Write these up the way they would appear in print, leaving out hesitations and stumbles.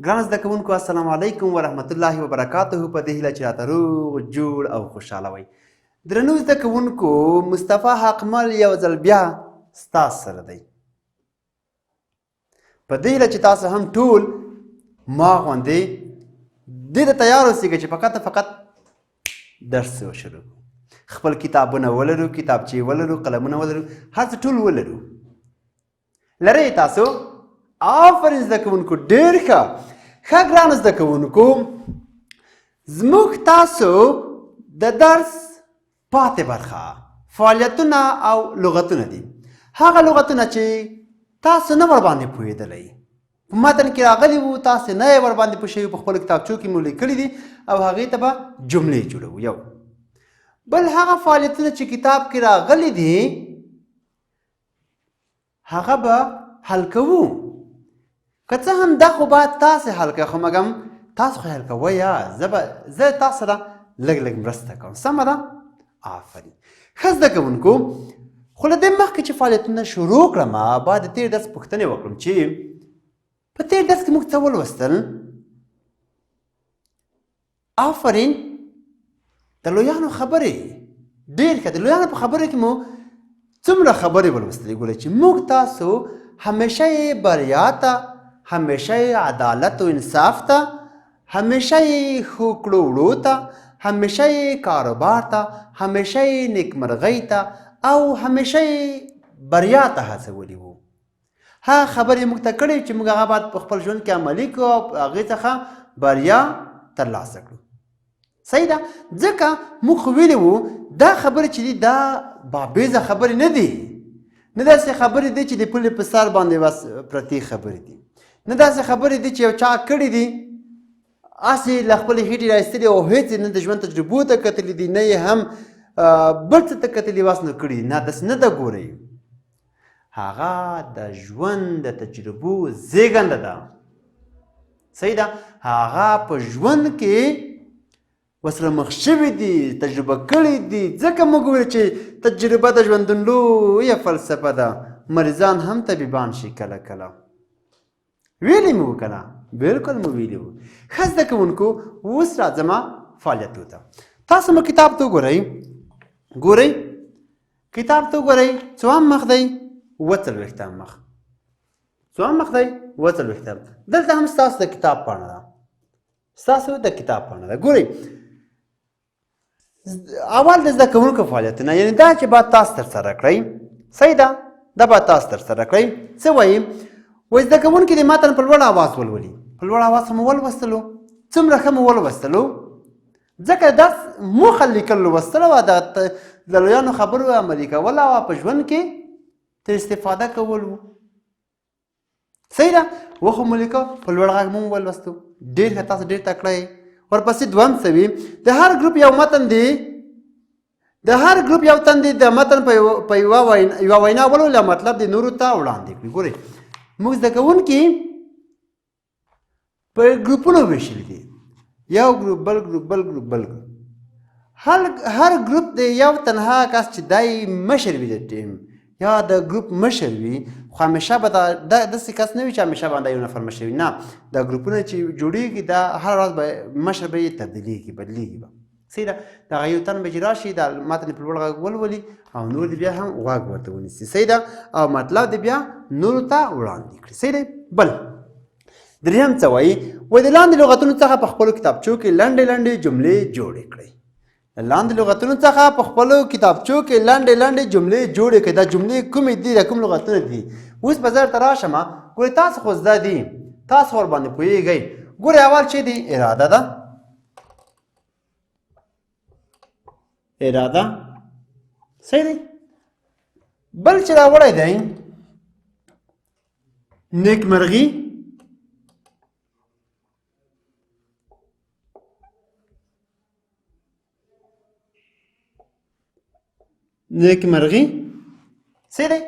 ګران زده کوونکو السلام علیکم ورحمت الله وبرکاته. په دې هیله چې راته روغ جوړ او خوشحاله وئ. درنو زده کوونکو، مصطفی حقمل یو ځل بیا ستاسو سره دی. په دې هیله چې تاسو هم ټول ما غوندې دې ته تیار اوسئ چې فقط درس وشروع کړو. خپل کتابونه ولرو، کتابچې ولرو، قلمونه ولرو، هر څه ټول ولرو. لرئ تاسو؟ آفرین زده کوونکو، ډېر ښه ګرانو زده کوونکو، زموږ تاسو د درس پاتې برخه فعالیتونه او لغتونه دي. هغه لغتونه چې تاسو نه ورباندې پوهېدلی، په متن کې راغلي وو، تاسو نه یې ورباندې پوه شوي، په خپلو کتابچو کې مو لیکلي دي او هغې ته به جملې جوړوو. یو بل هغه فعالیتونه چې کتاب کې راغلي دي هغه به حل کوو. که څه هم دا خو باید تاسې حل کوئ، خو مګم تاسو خو حل کوئ. یا زه تاسو سره لږ مرسته کوم. سمه ده؟ آفرین. ښه زده کوونکو، خو له دې مخکې چې فعالیتونه شروع کړم باید د تېر درس پوښتنې وکړم چې په تېر درس کې موږ څه ولوستل. آفرین. د لویانو خبرې ډېر ښه. د لویانو په خبرو کې مو څومره خبرې ولوستلې. ګورئ چې موږ تاسو همیشه یې بریا ته، همیشه یې عدالت و انصاف ته، همیشه یې ښو کړو وړو ته، همیشه یې کاروبار ته، همیشه یې نیکمرغۍ ته او همیشه یې بریا ته هڅولي وو. هغه خبرې موږ ته کړې چې موږ هغه باید په خپل ژوند کې عملي کړو او هغې څخه بریا ترلاسه کړو. صحیح ده؟ ځکه موږ خو ویلي وو دا خبرې چې دي دا بابیزه خبرې نه دي، نه داسې خبرې دي چې د پولې په سر باندې بس پرتې خبرې دي، نه داسې خبرې دي چې یو چا کړي دي هسې له خپلې هیټې رایستلي او هېڅ نه د ژوند تجربو ته کتلي دي، نه یې هم بل څه ته کتلي واس نه کړي دي. نه، داسې نه ده. ګورئ، هغه د ژوند د تجربو زېږنده ده. صحیح ده؟ هغه په ژوند کې ورسره مخ شوي دي، تجربه کړي دي. ځکه موږ ویل چې تجربه د ژوندون لویه فلسفه ده. مریضان هم طبیبان شي کله کله. ویلي مو که نه؟ بلکل مو ویلي وو. ښه زده کوونکو، اوس راځم فعالیتو ته. تاسو مو کتاب ته وګورئ. ګورئ کتاب ته وګورئ. څوام مخ دی؟ اووه مخ. څوام مخ دی؟ اووه. دلته هم ستاسو د کتاب پاڼه ده. ستاسو د کتاب پاڼه ده. ګورئ، اول د زده کوونکو فعالیتونه، یعنې دا چې باید تاسو ترسره کړئ. صحیح ده؟ دا باید تاسو ترسره کړئ. څه وایي؟ وایي زده کوونکي د متن په لوړ اواز ولولي. په لوړ اواز مو ولوستلو، څومره ښه مو ولوستلو، ځکه درس موخه لیکل لوستل وه، د لویانو خبرو عملي کول او په ژوند کې تر استفاده کول وو. صحیح ده؟ وخو مو لیکه، په لوړ غږ مو ولوستو. ډېر ښه، تاسو ډېر تکړه یې. ورپسې دوهم څه وي؟ د هر ګروپ یو متن دی. د هر ګروپ یو تن دی د متن په یوه وینا ولوله، مطلب د نورو ته وړاندې کړي. ګورئ، موږ زده کوونکي په ګروپونو ویشلي دي. یو ګروپ، بل ګروپ، بل ګروپ، بل ګروپ. هر ګروپ د یو تنها کس چې دی مشر وي د ټیم یا د ګروپ مشر وي، خو همیشه به داسې کس نه وي چې همیشه باندې یو نفر مشر وي. نه، دا ګروپونه چې جوړېږي دا هر ورځ به مشر به یې تبدیلېږي، بدلېږي به. صحیح ده؟ دغه یو تن به چې راشي د متن په لوړ غږ ولولي او نور دې بیا هم غوږ ورته ونیسي. صحیح ده؟ او مطلب دې بیا نورو ته وړاندې کړي. صحیح دی؟ بل درېیم څه وایي؟ وایي د لاندې لغتونو څخه په خپلو کتابچو کې لنډې جملې جوړې کړئ. لاندې لغتونو څخه په خپلو کتابچو کې لنډې جملې جوړې کړئ. دا جملې کومې دي؟ دا کوم لغتونه دي؟ اوس به زه درته راشم. ګورئ، تاسو خو زده دي، تاسو ورباندې پوهېږئ. ګورئ، اول چې دی اراده ده. اراده. صحیح دی؟ بل چې راوړی دی نیکمرغي. نیکمرغي. صحیح دی؟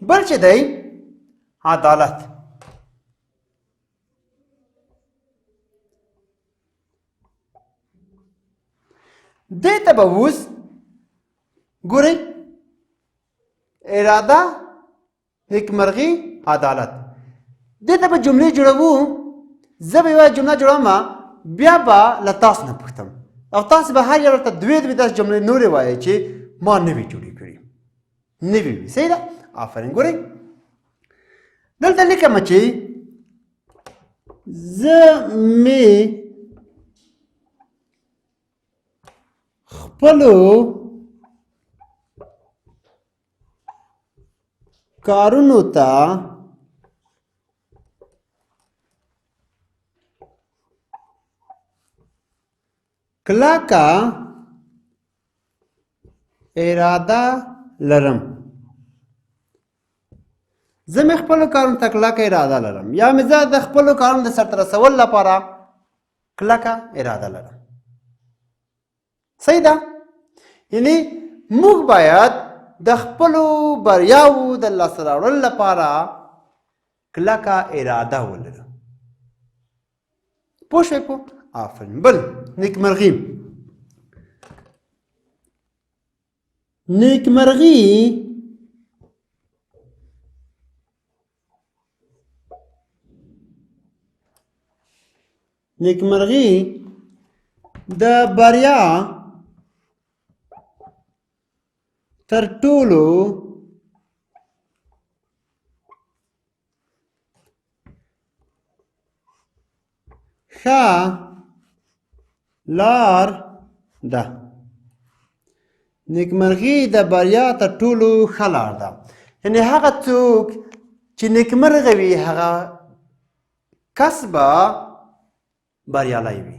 بل چې دی عدالت. دې ته به اوس ګورئ، اراده، نیکمرغي، عدالت. دې ته به جملې جوړوو زه به یوه جمله جوړوم بیا به له تاسو نه پوښتم او تاسو به هر یو ورته دوې داسې جملې نورې وایئ چې ما نه وي جوړې کړي نوې وي صحیح ده آفرین ګورئ دلته لیکم چې زه مې خپلو کارونو ته کلکه اراده لرم زه مې خپلو کارونو ته کلکه اراده لرم یا مې زه د خپلو کارونو د سرته رسولو لپاره کلکه اراده لرم صحیح ده یعنی موږ باید د خپلو بریاوو د لاسته راوړلو لپاره کلکه اراده ولرو پوه شوئ پوه آفرین بل نیکمرغي نیکمرغي د بریا تر ټولو ښه لار ده نیکمرغي د بریا تر ټولو ښه لار ده یعنې هغه څوک چې نیکمرغه وي هغه کس به بریالی وي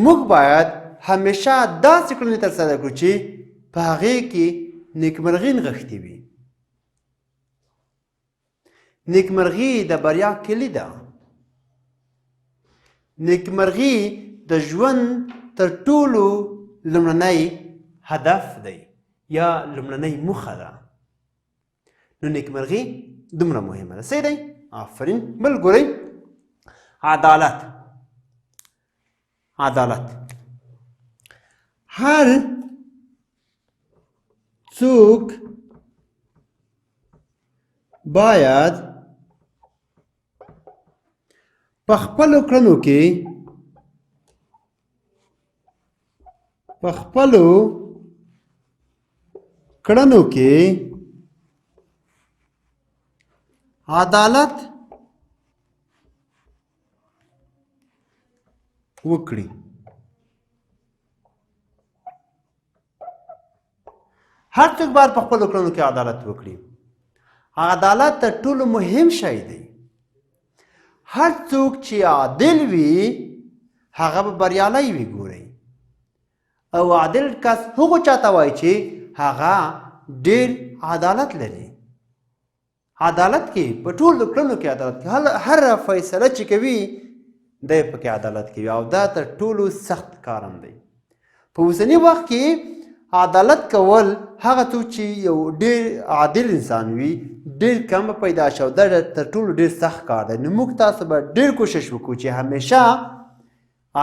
موږ باید همیشه داسې کړنې ترسره کړو چې په هغې کې نیکمرغي نغښتې وي نیکمرغي د بریا کلي ده نیکمرغي د ژوند تر ټولو لومړنی هدف دی یا لومړنۍ موخه ده نو نیکمرغي دومره مهمه ده صحیح دی آفرین بل ګورئ عدالت هر څوک باید په خپلو کړنو کې عدالت وکړي هر څوک باید په خپلو کړنو کې عدالت وکړي عدالت تر ټولو مهم شی دی هر څوک چې عادل وي هغه به بریالی وي ګورئ او عادل کس هغو چاته وایي چې هغه ډېر عدالت لري عدالت کې په ټولو کړنو کې عدالت کوي هر فیصله چې کوي دی پکې عدالت کوي او دا تر ټولو سخت کار هم دی په اوسني وخت کې عدالت کول هغه څوک چې یو ډېر عادل انسان وي ډېر کم پیدا شو دا تر ټولو ډېر سخت کار دی نو موږ تاسو به ډېر کوشش وکړو چې همیشه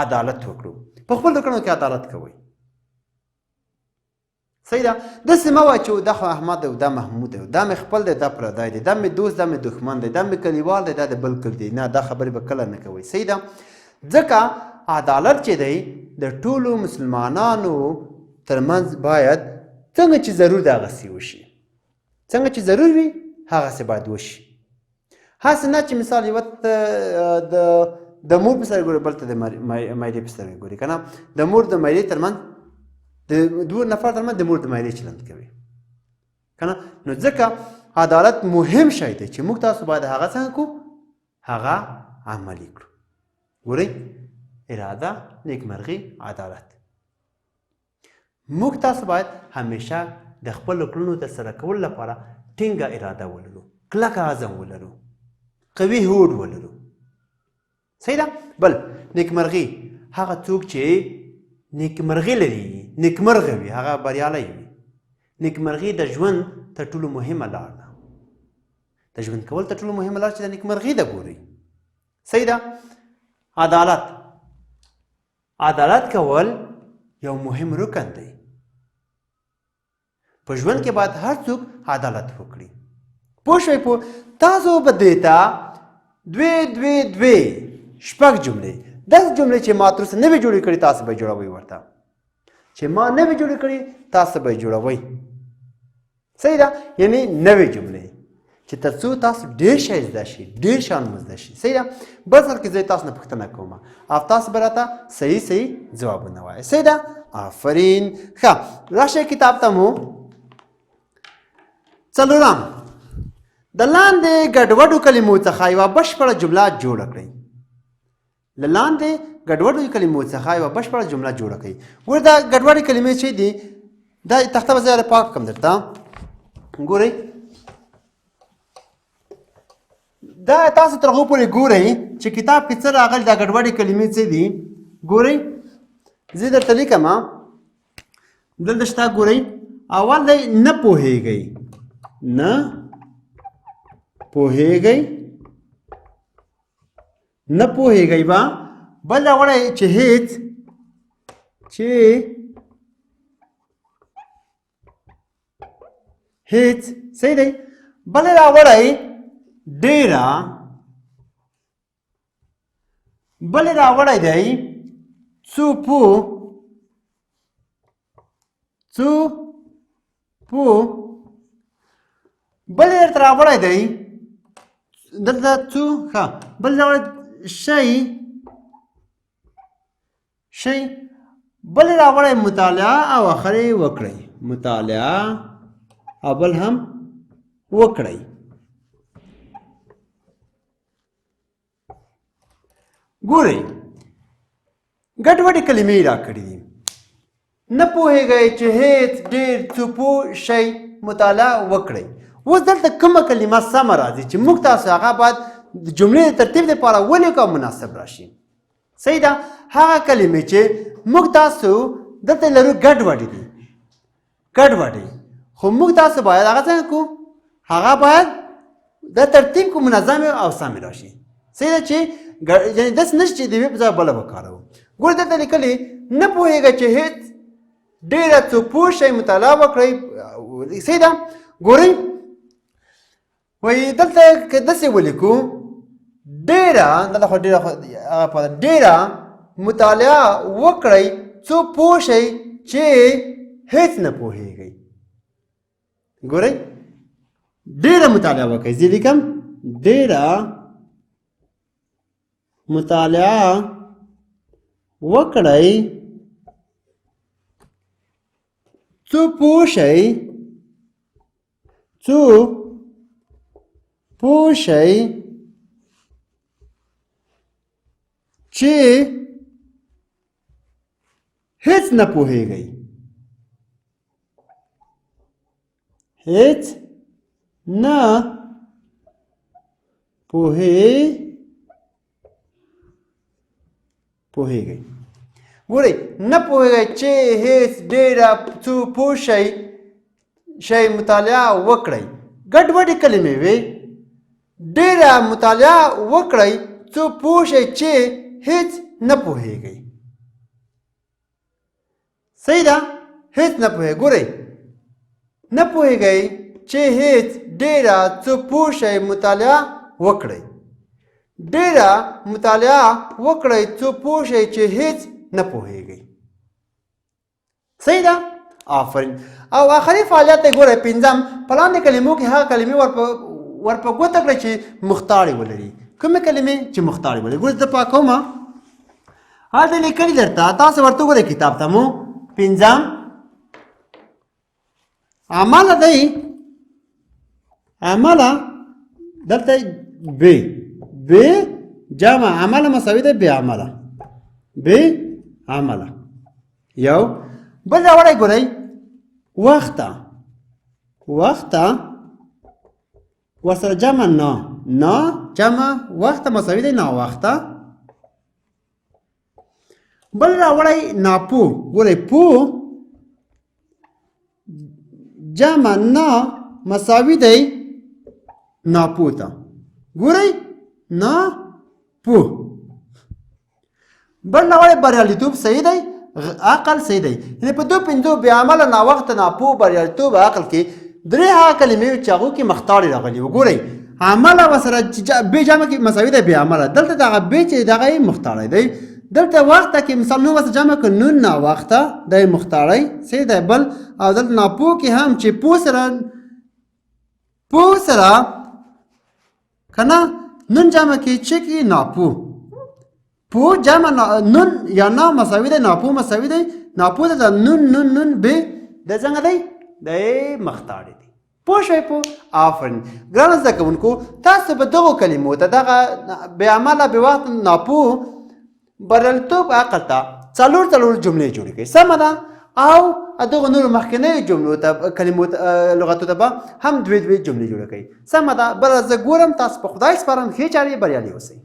عدالت وکړو په خپلو کړنو کې عدالت کوئ صحیح ده داسې مه وایه چې دا خو احمد دی دا محمود دی دا مې خپل دی دا پردی دی دا مې دوست دا مې دښمن دی دا مې کلیوال دی دا د بل کلی دی نه دا خبرې به کله نه کوئ صحیح ده ځکه عدالت چې دی د ټولو مسلمانانو ترمنځ باید څنګه چې ضرور دغسې وشي څنګه چې ضرور وي هغسې باید وشي هسې نه چې مثال یوه د مور په سترګې ګوري بل ته د میلې په سترګې ګوري که نه د مور د میلې ترمنځ د دوه نفر ترمنځ د مور د میلې چلند کوي که نه نو ځکه عدالت مهم شی دی چې موږ تاسو باید هغه څنګه کړو هغه عملي کړو ګورئ اراده نیکمرغي عدالت موږ تاسو باید همیشه د خپلو کړنو ترسره کولو لپاره ټینګه اراده ولرو کلکه عزم ولرو قوي هوډ ولرو صحیح ده بل نیکمرغي هغه څوک چې نیکمرغي لري نیکمرغه وي هغه بریالی وي نیکمرغي د ژوند تر ټولو مهمه لار ده د ژوند کول تر ټولو مهمه لار چې د نیکمرغي ده ګورئ صحیح ده عدالت کول یو مهم رکن دی په ژوند کې باید هر څوک عدالت وکړي پوه شوئ په تاسو به دې ته دوې شپږ جملې داسې جملې چې ما تر اوسه نه وي جوړې کړي تاسو به جوړوئ ورته چې ما نه وي جوړې کړي تاسو به جوړوئ صحیح ده یعنی نوې جملې چې تر څو تاسو ډېر شی زده شي ډېر شیان مو زده شي صحیح ده بل ځل کې زه تاسو نه پوښتنه کوم او تاسو به راته صحیح ځوابونه وایئ صحیح ده آفرین ښه راشئ کتاب ته مو څلورم د لاندې ګډوډو کلمو څخه یوه بشپړه جمله جوړه کړئ له لاندې ګډوډو کلمو څخه یوه بشپړه جمله جوړه کړئ ګورئ دا ګډوډې کلمې چې دي دا تخته به زه پاک کړم درته ګورئ دا تاسو تر هغو پورې ګورئ چې کتاب کې څه راغلي دا ګډوډې کلمې څه دي ګورئ زه درته لیکم دلته شته ګورئ اول دی نه پوهېږئ نه پوهېږئ نه پوهېږئ به بل راوړی چې هېڅ چې هېڅ صحیح دی بل راوړی ډېره بل راوړی دی څو پو بل درته راوړی دی دلته څو ښه بل راوړی شی بل راوړی مطالعه او اخر یې وکړئ مطالعه او بل هم وکړئ ګورئ ګډوډې کلمې راکړي دي نه پوهېږئ چې هېڅ ډېر څه پوه شئ مطالعه وکړئ اوس دلته کومه کلمه سمه راځي چې موږ تاسو هغه باید د جملې د ترتیب دپاره ولیکو او مناسب راشي صحیح ده هغه کلمې چې موږ تاسو دلته لرو ګډوډې دي ګډوډې خو موږ تاسو باید هغه څنګه کوو هغه باید د ترتیب کو منظم او سم راشي صحیح ده چې یعنی داسې نشي چې د یوې په ځای بله وکاروو ګورئ دلته لیکلي نه پوهېږئ چې هېڅ ډېره څه پوه شئ مطالعه وکړئ صحیح ده ګورئ وایي دلته که داسې ولیکو ډېره دلته خو ډېره مطالعه وکړئ څو پوه شئ چې هېڅ نه پوهېږئ ګورئ ډېره مطالعه وکړئ زه لیکم ډېره مطالعه وکړئ څو پوه شئ چې هېڅ نه پوهېږئ هېڅ نه پوهېږئ ګورئ نه پوهېږئ چې هېڅ ډېره څو پوه شئ مطالعه وکړئ ګډوډې کلمې وې ډېره مطالعه وکړئ څو پوه شئ چې هېڅ نه پوهېږئ صحیح ده هېڅ نه پوهېږئ ګورئ نه پوهېږئ چې هېڅ ډېره څو پوه شئ مطالعه وکړئ ډېره مطالعه وکړئ څو پوه شئ چې هېڅ نه پوهېږئ صحیح ده آفرین او آخري فعالیت ته ګورئ پنځم په لاندې کلمو کې هغه کلمې ورپه ګوته کړئ چې مختاړې ولري کومې کلمې چې مختاړې ولري ګورئ زه پاکوم هلته لیکلي درته تاسو ورته وګورئ کتاب ته مو پنځم عمله دی عمله دلته ب جمع عمله مساوي ده بې عمله بې عمله یو بل راوړی ګورئ وخته ورسره جمع نه جمع وخته مساوي دی ناوخته بل راوړی ناپو ګورئ پو جمع نه مساوي دی ناپو ته ګورئ ناپو بل راوړی بریالیتوب صحیح دی عقل صحیح دی یعنې په دو پنځو بې عمله ناوخته ناپو بریالیتوب عقل کې درې هغه کلمې چې هغو کې مختاړې راغلي وګورئ عمل وسره به جمع کې مساوي دی به عمل دلته دغه به چې دغه مختاری دی دلته وخت کې مثال نو وسره جمع ک نون نا وخت د مختاری سي دی بل او دلته ناپو کې هم چې پو سره کنه نون جمع کې چې کې ناپو پو جمع نون یا نا مساوي دی ناپو مساوي دی ناپو د نون به د څنګه دی د مختاری دی پوه شئ په آفرین ګرانو زده کوونکو تاسو به دغو کلمو ته دغه بې عمله بې وخت ناپوه بریالیتوب عقل ته څلور جملې جوړې کړئ سمه ده او دغو نورو مخکینیو جملو ته کلمو لغتو ته به هم دوې جملې جوړې کړئ سمه ده بله زه ګورم تاسو په خدای سپارم ښې چارې بریالي اوسئ